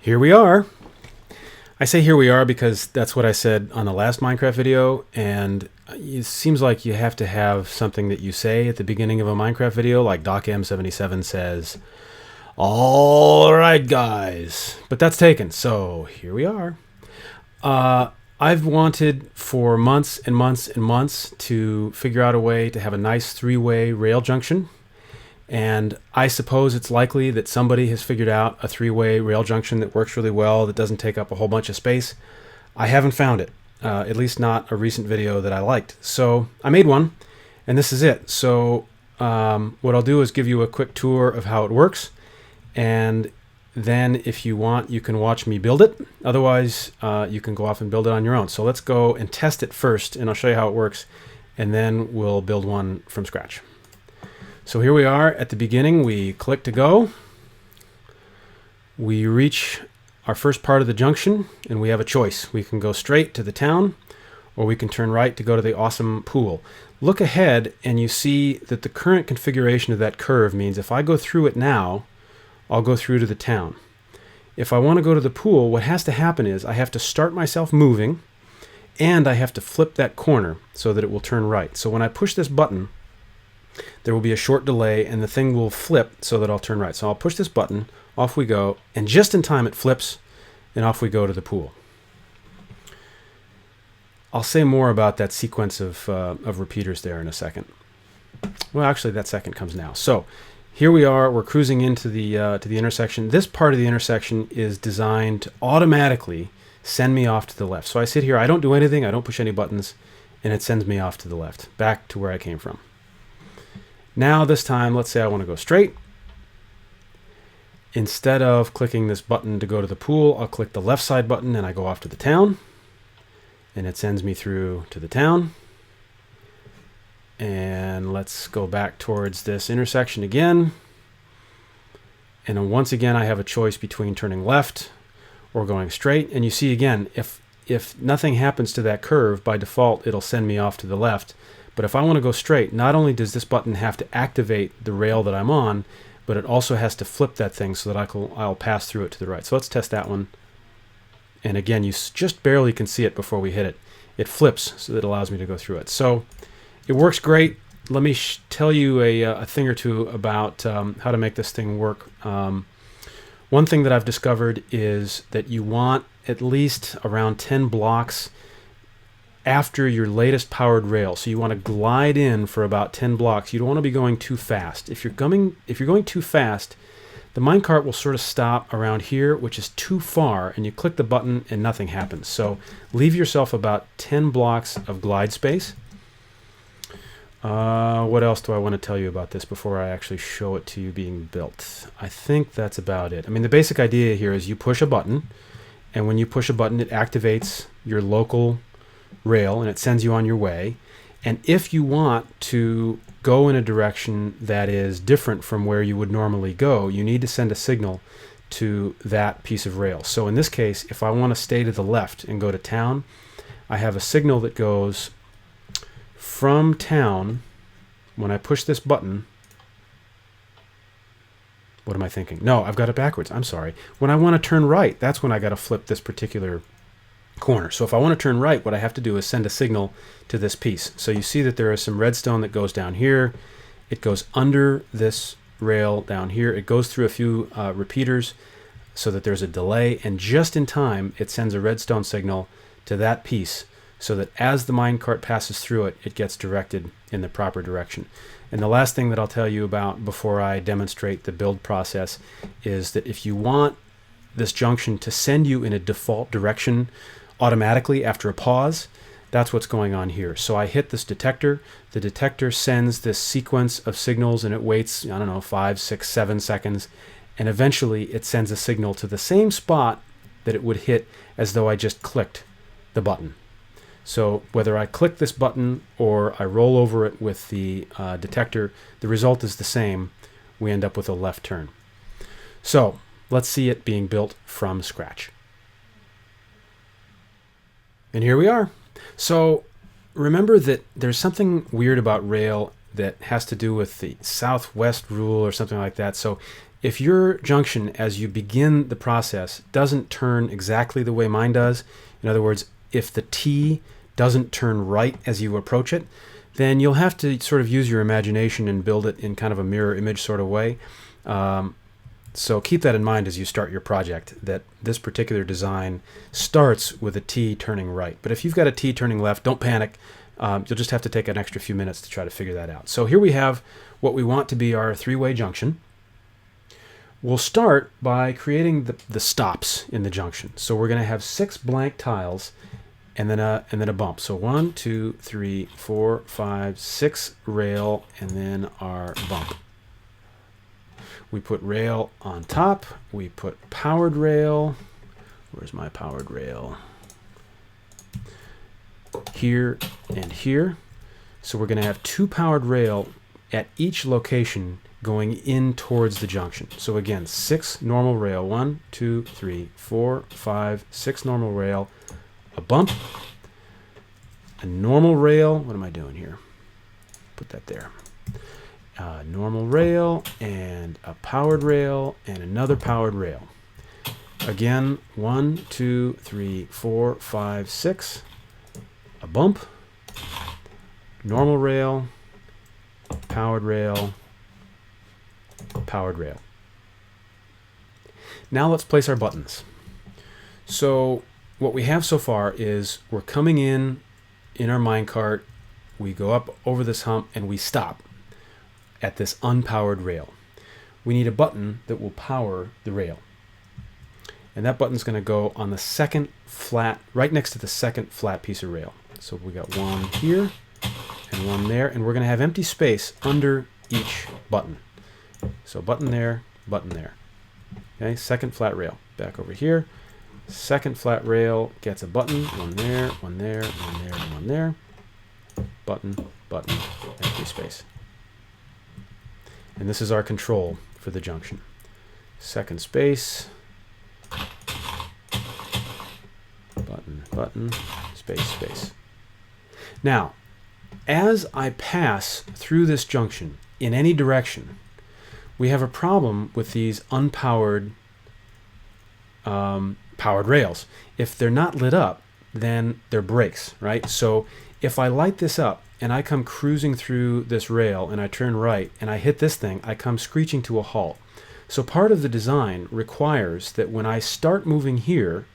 Here we are. I say here we are because that's what I said on the last Minecraft video, and it seems like you have to have something that you say at the beginning of a Minecraft video, like DocM77 says, "All right, guys." But that's taken, so here we are. I've wanted for months and months and months to figure out a way to have a nice three-way rail junction. And I suppose it's likely that somebody has figured out a three-way rail junction that works really well, that doesn't take up a whole bunch of space. I haven't found it, at least not a recent video that I liked. So I made one, and this is it. So what I'll do is give you a quick tour of how it works, and then if you want, you can watch me build it. Otherwise, you can go off and build it on your own. So let's go and test it first, and I'll show you how it works, and then we'll build one from scratch. So here we are at the beginning. We click to go. We reach our first part of the junction, and we have a choice. We can go straight to the town, or we can turn right to go to the awesome pool. Look ahead, and you see that the current configuration of that curve means if I go through it now, I'll go through to the town. If I want to go to the pool, what has to happen is I have to start myself moving, and I have to flip that corner so that it will turn right. So when I push this button, there will be a short delay and the thing will flip so that I'll turn right. So I'll push this button, off we go, and just in time it flips and off we go to the pool. I'll say more about that sequence of repeaters there in a second. Well, actually that second comes now. So here we are, we're cruising into the intersection. This part of the intersection is designed to automatically send me off to the left. So I sit here, I don't do anything, I don't push any buttons, and it sends me off to the left, back to where I came from. Now this time, let's say I want to go straight. Instead of clicking this button to go to the pool, I'll click the left side button and I go off to the town. And it sends me through to the town. And let's go back towards this intersection again. And then once again, I have a choice between turning left or going straight. And you see again, if nothing happens to that curve, by default, it'll send me off to the left. But if I want to go straight, not only does this button have to activate the rail that I'm on, but it also has to flip that thing so that I'll pass through it to the right. So let's test that one. And again, you just barely can see it before we hit it. It flips, so that it allows me to go through it. So it works great. Let me tell you a thing or two about how to make this thing work. One thing that I've discovered is that you want at least around 10 blocks after your latest powered rail. So you want to glide in for about 10 blocks. You don't want to be going too fast. If you're going too fast, the minecart will sort of stop around here, which is too far, and you click the button and nothing happens. So leave yourself about 10 blocks of glide space. What else do I want to tell you about this before I actually show it to you being built? I think that's about it. I mean, the basic idea here is you push a button, and when you push a button, it activates your local rail and it sends you on your way. And if you want to go in a direction that is different from where you would normally go, you need to send a signal to that piece of rail. So in this case, if I want to stay to the left and go to town, I have a signal that goes from town. When I push this button, what am I thinking? No, I've got it backwards. I'm sorry. When I want to turn right, that's when I got to flip this particular corner. So if I want to turn right, what I have to do is send a signal to this piece. So you see that there is some redstone that goes down here. It goes under this rail down here. It goes through a few repeaters so that there's a delay, and just in time it sends a redstone signal to that piece so that as the minecart passes through it, it gets directed in the proper direction. And the last thing that I'll tell you about before I demonstrate the build process is that if you want this junction to send you in a default direction automatically after a pause, that's what's going on here. So I hit this detector. The detector sends this sequence of signals and it waits, I don't know, 5, 6, 7 seconds. And eventually it sends a signal to the same spot that it would hit as though I just clicked the button. So whether I click this button or I roll over it with the detector, the result is the same. We end up with a left turn. So let's see it being built from scratch. And here we are. So remember that there's something weird about rail that has to do with the southwest rule or something like that. So If your junction, as you begin the process, doesn't turn exactly the way mine does, in other words, if the T doesn't turn right as you approach it, then you'll have to sort of use your imagination and build it in kind of a mirror image sort of way. So keep that in mind as you start your project, that this particular design starts with a T turning right. But if you've got a T turning left, don't panic. You'll just have to take an extra few minutes to try to figure that out. So here we have what we want to be our three-way junction. We'll start by creating the stops in the junction. So we're going to have 6 blank tiles and then a bump. So 1, 2, 3, 4, 5, 6 rail, and then our bump. We put rail on top. We put powered rail. Where's my powered rail? Here and here. So we're going to have 2 powered rail at each location going in towards the junction. So again, 6 normal rail. 1, 2, 3, 4, 5, 6 normal rail. A bump. A normal rail. What am I doing here? Put that there. Normal rail and a powered rail and another powered rail. Again, 1, 2, 3, 4, 5, 6. A bump. Normal rail. Powered rail. Powered rail. Now let's place our buttons. So what we have so far is we're coming in our minecart, we go up over this hump and we stop at this unpowered rail. We need a button that will power the rail. And that button's going to go on the second flat, right next to the second flat piece of rail. So we got one here and one there, and we're going to have empty space under each button. So button there, button there. Okay, second flat rail. Back over here. Second flat rail gets a button, one there, one there, one there, and one there. Button, button, empty space. And this is our control for the junction. Second space. Button, button, space, space. Now, as I pass through this junction in any direction, we have a problem with these unpowered powered rails. If they're not lit up, then they're brakes, right? So if I light this up and I come cruising through this rail and I turn right and I hit this thing, I come screeching to a halt. So part of the design requires that when I start moving here,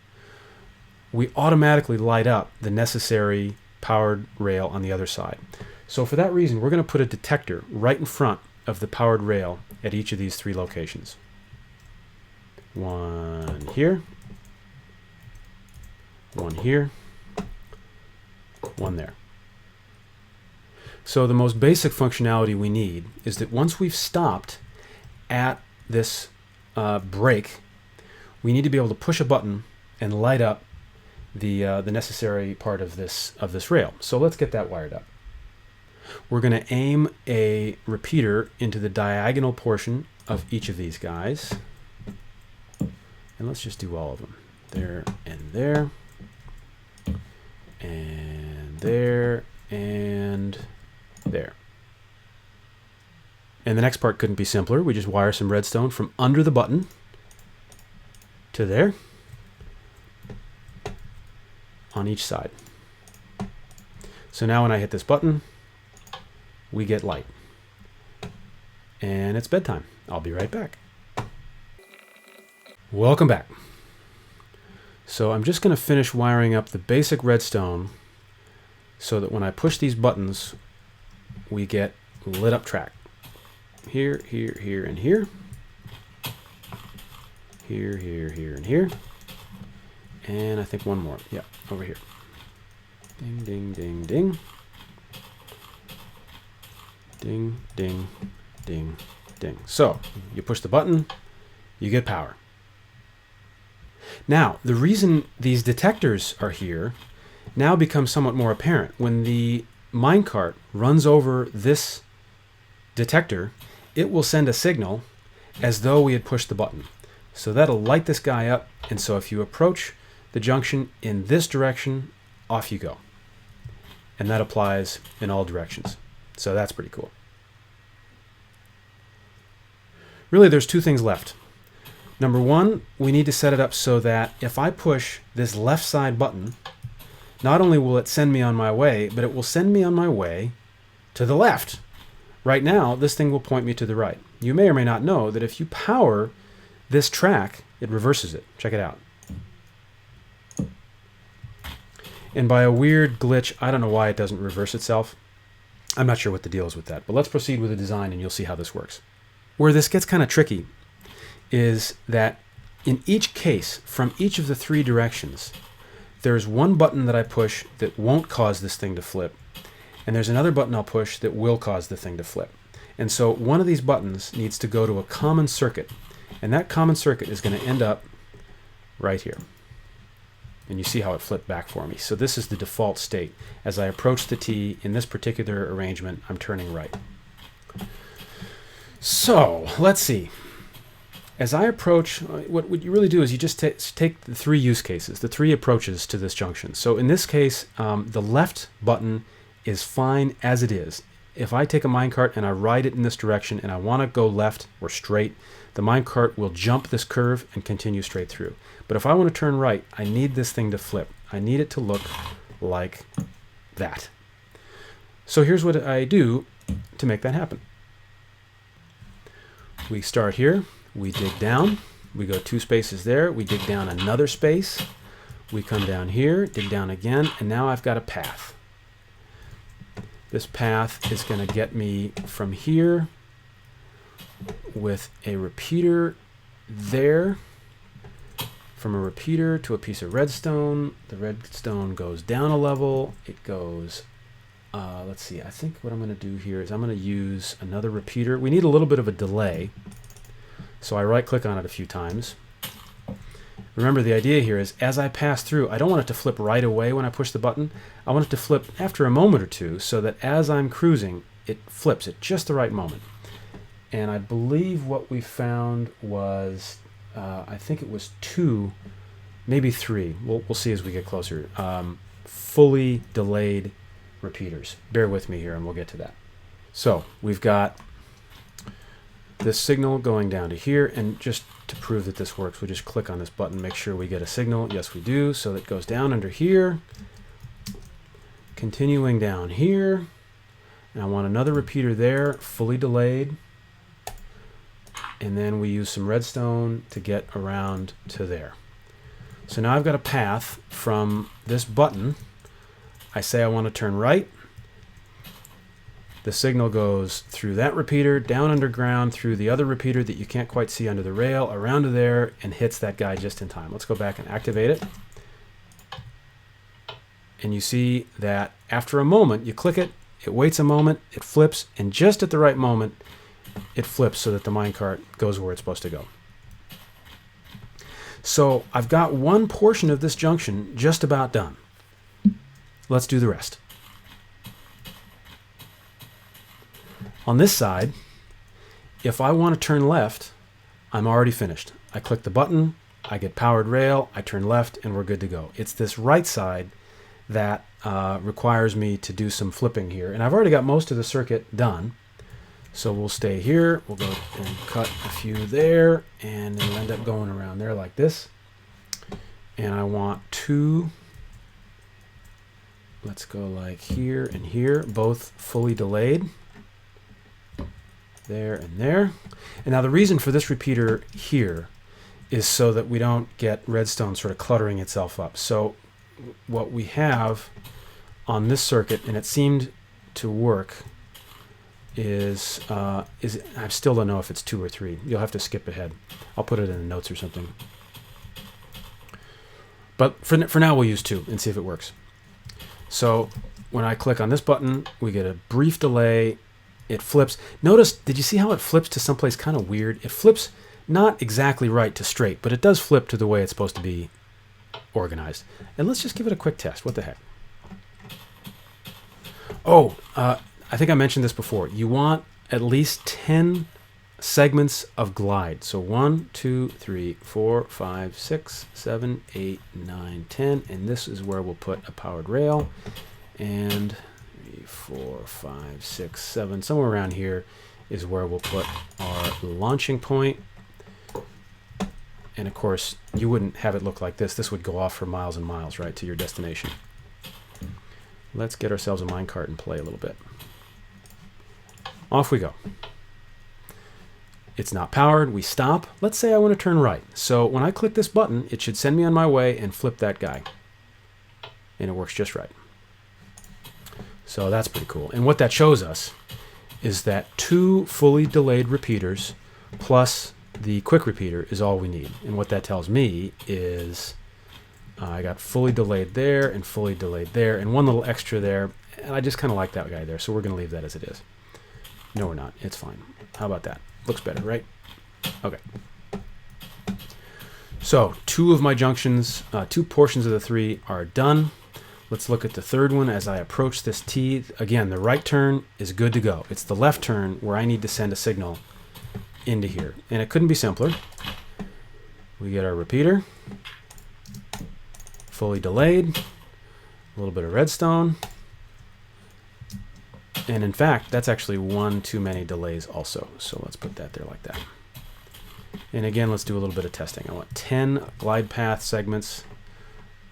we automatically light up the necessary powered rail on the other side. So for that reason, we're going to put a detector right in front of the powered rail at each of these 3 locations. One here, one here, one there. So the most basic functionality we need is that once we've stopped at this brake, we need to be able to push a button and light up the necessary part of this rail. So let's get that wired up. We're going to aim a repeater into the diagonal portion of each of these guys. And let's just do all of them. There and there. And there and there. And the next part couldn't be simpler. We just wire some redstone from under the button to there on each side. So now when I hit this button, we get light. And it's bedtime. I'll be right back. Welcome back. So I'm just going to finish wiring up the basic redstone so that when I push these buttons, we get lit up track. Here, here, here, and here. Here, here, here, and here. And I think one more. Yeah, over here. Ding, ding, ding, ding. Ding, ding, ding, ding. So you push the button, you get power. Now, the reason these detectors are here now becomes somewhat more apparent. When the minecart runs over this detector, it will send a signal as though we had pushed the button. So that'll light this guy up, and so if you approach the junction in this direction, off you go. And that applies in all directions. So that's pretty cool. Really, there's two things left. Number one, we need to set it up so that if I push this left side button, not only will it send me on my way, but it will send me on my way to the left. Right now, this thing will point me to the right. You may or may not know that if you power this track, it reverses it. Check it out. And by a weird glitch, I don't know why it doesn't reverse itself. I'm not sure what the deal is with that, but let's proceed with the design and you'll see how this works. Where this gets kind of tricky is that in each case, from each of the three directions, there's one button that I push that won't cause this thing to flip, and there's another button I'll push that will cause the thing to flip. And so one of these buttons needs to go to a common circuit, and that common circuit is going to end up right here. And you see how it flipped back for me. So this is the default state. As I approach the T in this particular arrangement, I'm turning right. So let's see. As I approach, what you really do is you just take the three use cases, the three approaches to this junction. So in this case, the left button is fine as it is. If I take a minecart and I ride it in this direction and I want to go left or straight, the minecart will jump this curve and continue straight through. But if I want to turn right, I need this thing to flip. I need it to look like that. So here's what I do to make that happen. We start here, we dig down, we go 2 spaces there, we dig down another space, we come down here, dig down again, and now I've got a path. This path is going to get me from here with a repeater there, from a repeater to a piece of redstone. The redstone goes down a level. It goes, let's see, I think what I'm going to do here is I'm going to use another repeater. We need a little bit of a delay, so I right click on it a few times. Remember, the idea here is as I pass through, I don't want it to flip right away when I push the button. I want it to flip after a moment or two so that as I'm cruising, it flips at just the right moment. And I believe what we found was, I think it was 2, maybe 3. We'll see as we get closer. Fully delayed repeaters. Bear with me here and we'll get to that. So we've got this signal going down to here, and just to prove that this works, we just click on this button, make sure we get a signal. Yes, we do. So it goes down under here, continuing down here, and I want another repeater there, fully delayed, and then we use some redstone to get around to there. So now I've got a path from this button. I say I want to turn right. The signal goes through that repeater, down underground, through the other repeater that you can't quite see under the rail, around to there, and hits that guy just in time. Let's go back and activate it. And you see that after a moment, you click it, it waits a moment, it flips, and just at the right moment, it flips so that the minecart goes where it's supposed to go. So I've got one portion of this junction just about done. Let's do the rest. On this side, if I want to turn left, I'm already finished. I click the button, I get powered rail, I turn left, and we're good to go. It's this right side that requires me to do some flipping here. And I've already got most of the circuit done. So we'll stay here, we'll go and cut a few there, and then we'll end up going around there like this. And I want 2, let's go like here and here, both fully delayed. There and there. And now the reason for this repeater here is so that we don't get redstone sort of cluttering itself up. So what we have on this circuit, and it seemed to work, is I still don't know if it's 2 or 3. You'll have to skip ahead. I'll put it in the notes or something. But for now we'll use 2 and see if it works. So when I click on this button, we get a brief delay. It flips. Notice, did you see how it flips to someplace kind of weird? It flips not exactly right to straight, but it does flip to the way it's supposed to be organized. And let's just give it a quick test. What the heck? Oh, I think I mentioned this before. You want at least 10 segments of glide. So 1, 2, 3, 4, 5, 6, 7, 8, 9, 10. And this is where we'll put a powered rail. And 3, 4, 5, 6, 7, somewhere around here. is where we'll put our launching point. And of course, you wouldn't have it look like this. This would go off for miles and miles, right, to your destination. Let's get ourselves a minecart and play a little bit. Off we go. It's not powered. We stop. Let's say I want to turn right. So when I click this button, it should send me on my way and flip that guy. And it works just right. So that's pretty cool. And what that shows us is that 2 fully delayed repeaters plus the quick repeater is all we need. And what that tells me is I got fully delayed there and fully delayed there and one little extra there. And I just kind of like that guy there. So we're going to leave that as it is. No, we're not. It's fine. How about that? Looks better, right? Okay. So 2 of my junctions, 2 portions of the 3 are done. Let's look at the third one as I approach this T. Again, the right turn is good to go. It's the left turn where I need to send a signal into here. And it couldn't be simpler. We get our repeater. Fully delayed. A little bit of redstone. And in fact, that's actually 1 too many delays also. So let's put that there like that. And again, let's do a little bit of testing. I want 10 glide path segments.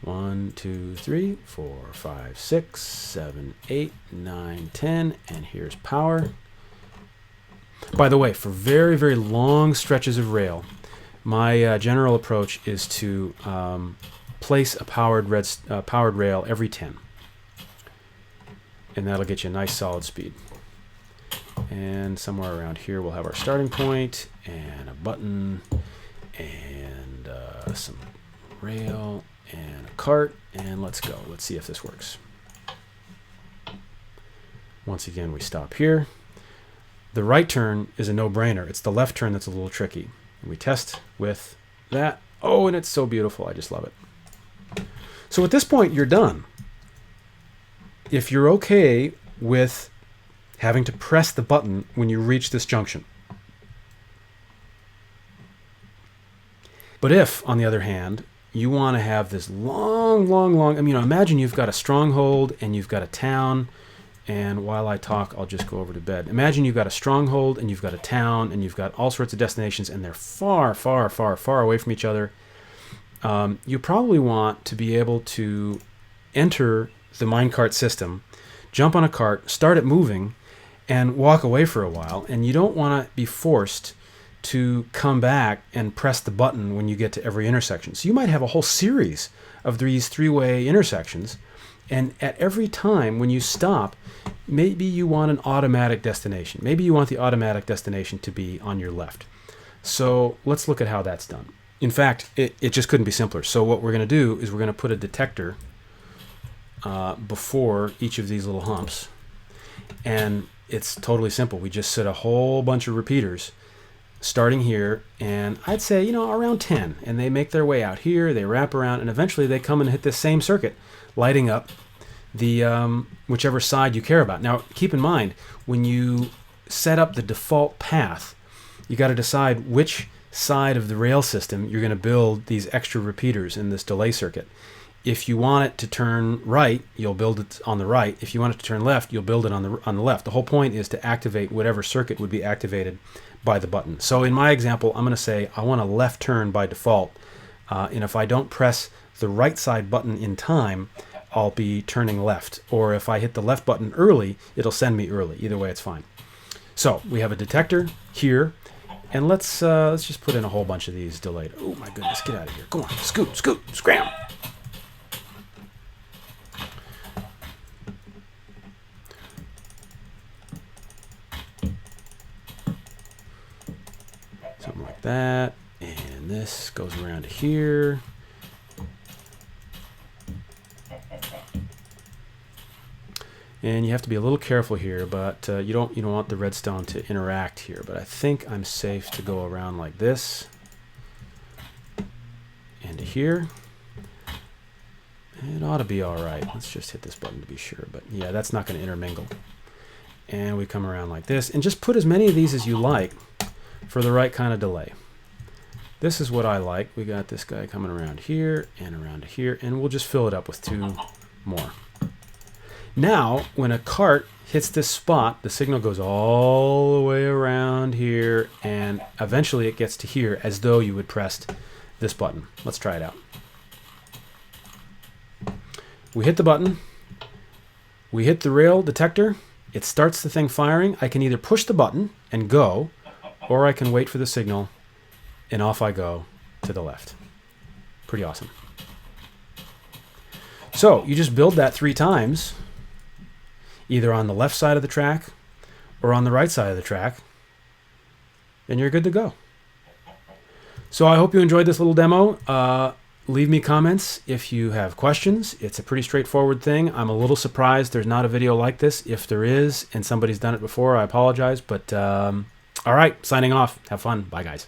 1, 2, 3, 4, 5, 6, 7, 8, 9, 10. And here's power. By the way, for very, very long stretches of rail, my general approach is to place a powered rail every 10. And that'll get you a nice solid speed. And somewhere around here we'll have our starting point and a button and some rail and a cart, and let's go. Let's see if this works. Once again, we stop here. The right turn is a no-brainer. It's the left turn that's a little tricky. We test with that. Oh, and it's so beautiful. I just love it. So at this point, you're done. If you're okay with having to press the button when you reach this junction. But if, on the other hand, you want to have this long, imagine you've got a stronghold and you've got a town. And while I talk, I'll just go over to bed. Imagine you've got a stronghold and you've got a town and you've got all sorts of destinations and they're far, far, far, far away from each other. You probably want to be able to enter the minecart system, jump on a cart, start it moving, and walk away for a while. And you don't want to be forced to come back and press the button when you get to every intersection. So you might have a whole series of these 3-way intersections. And at every time when you stop, maybe you want an automatic destination. Maybe you want the automatic destination to be on your left. So let's look at how that's done. In fact, it just couldn't be simpler. So what we're going to do is we're going to put a detector before each of these little humps. And it's totally simple. We just set a whole bunch of repeaters starting here, and I'd say, around 10. And they make their way out here, they wrap around, and eventually they come and hit this same circuit, lighting up the whichever side you care about. Now, keep in mind, when you set up the default path, you got to decide which side of the rail system you're going to build these extra repeaters in this delay circuit. If you want it to turn right, you'll build it on the right. If you want it to turn left, you'll build it on the left. The whole point is to activate whatever circuit would be activated by the button. So in my example, I'm going to say I want a left turn by default. And if I don't press the right side button in time, I'll be turning left. Or if I hit the left button early, it'll send me early. Either way, it's fine. So we have a detector here. And let's just put in a whole bunch of these delayed. Oh my goodness, get out of here. Go on, scoot, scram. Something like that. And this goes around to here. And you have to be a little careful here, but you don't want the redstone to interact here. But I think I'm safe to go around like this and to here. It ought to be all right. Let's just hit this button to be sure. But yeah, that's not going to intermingle. And we come around like this, and just put as many of these as you like for the right kind of delay. This is what I like. We got this guy coming around here and around here, and we'll just fill it up with 2 more. Now, when a cart hits this spot, the signal goes all the way around here, and eventually it gets to here as though you would press this button. Let's try it out. We hit the button. We hit the rail detector. It starts the thing firing. I can either push the button and go, or I can wait for the signal, and off I go to the left. Pretty awesome. So you just build that 3 times, either on the left side of the track or on the right side of the track, and you're good to go. So I hope you enjoyed this little demo. Leave me comments if you have questions. It's a pretty straightforward thing. I'm a little surprised there's not a video like this. If there is and somebody's done it before, I apologize. But all right, signing off. Have fun. Bye, guys.